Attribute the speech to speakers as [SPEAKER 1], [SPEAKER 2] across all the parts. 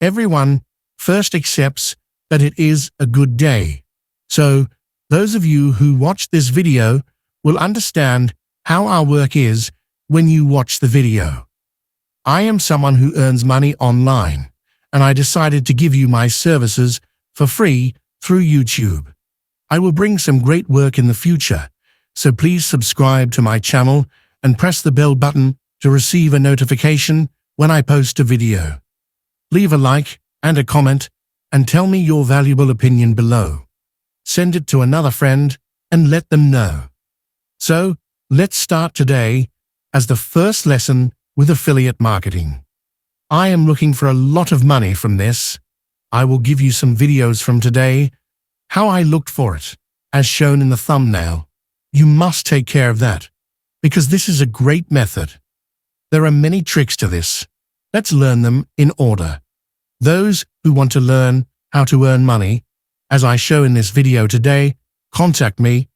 [SPEAKER 1] Everyone first accepts that it is a good day. So, those of you who watch this video will understand how our work is when you watch the video. I am someone who earns money online, and I decided to give you my services for free through YouTube. I will bring some great work in the future, so please subscribe to my channel and press the bell button to receive a notification when I post a video. Leave a like and a comment and tell me your valuable opinion below. Send it to another friend and let them know. So, let's start today as the first lesson with affiliate marketing. I am looking for a lot of money from this. I will give you some videos from today, how I looked for it, as shown in the thumbnail. You must take care of that, because this is a great method. There are many tricks to this. Let's learn them in order. Those who want to learn how to earn money, as I show in this video today, contact me.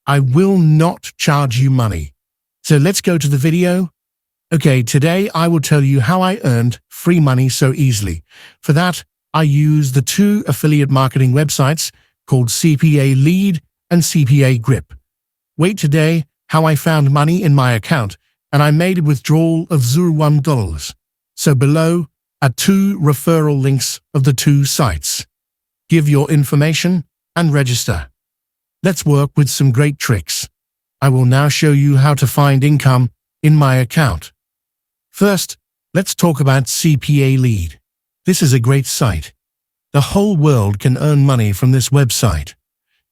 [SPEAKER 1] I will not charge you money. So let's go to the video. Okay, today I will tell you how I earned free money so easily. For that, I use the two affiliate marketing websites called CPA LEAD and CPAGRIP. Wait today how I found money in my account and I made a withdrawal of $1. So below are two referral links of the two sites. Give your information and register. Let's work with some great tricks. I will now show you how to find income in my account. First, let's talk about CPA LEAD. This is a great site. The whole world can earn money from this website.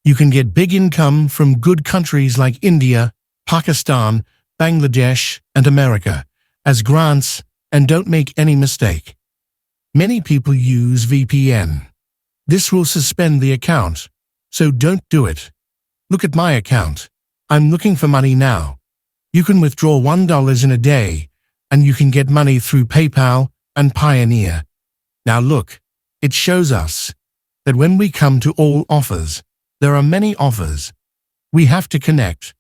[SPEAKER 1] You can get big income from good countries like India, Pakistan, Bangladesh, and America as grants, and don't make any mistake. Many people use VPN. This will suspend the account, so don't do it. Look at my account. I'm looking for money now. You can withdraw $1 in a day, and you can get money through PayPal and Pioneer. Now look, it shows us that when we come to all offers, there are many offers. We have to connect.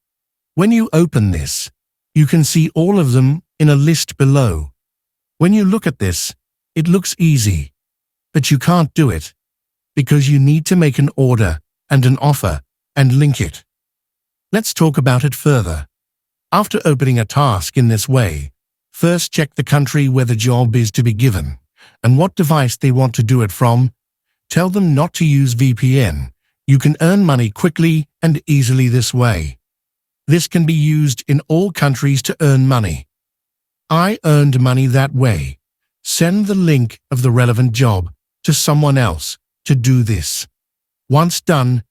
[SPEAKER 1] When you open this, you can see all of them in a list below. When you look at this, it looks easy, but you can't do it because you need to make an order and an offer and link it. Let's talk about it further. After opening a task in this way, first check the country where the job is to be given and what device they want to do it from. Tell them not to use VPN. You can earn money quickly and easily this way. This can be used in all countries to earn money. I earned money that way. Send the link of the relevant job to someone else to do this. Once done,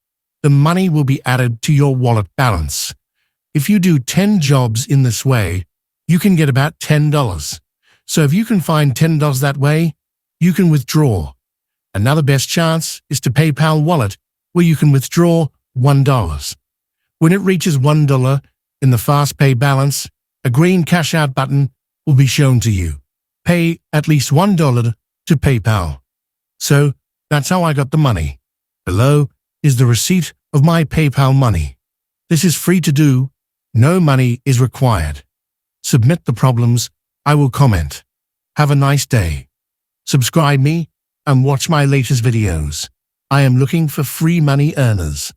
[SPEAKER 1] the money will be added to your wallet balance. If you do 10 jobs in this way, you can get about $10. So if you can find $10 that way, you can withdraw. Another best chance is to PayPal wallet, where you can withdraw $1. When it reaches $1 in the fast pay balance, a green cash out button will be shown to you. Pay at least $1 to PayPal. So that's how I got the money. Below is the receipt of my PayPal money. This is free to do. No money is required. Submit the problems. I will comment. Have a nice day. Subscribe me and watch my latest videos. I am looking for free money earners.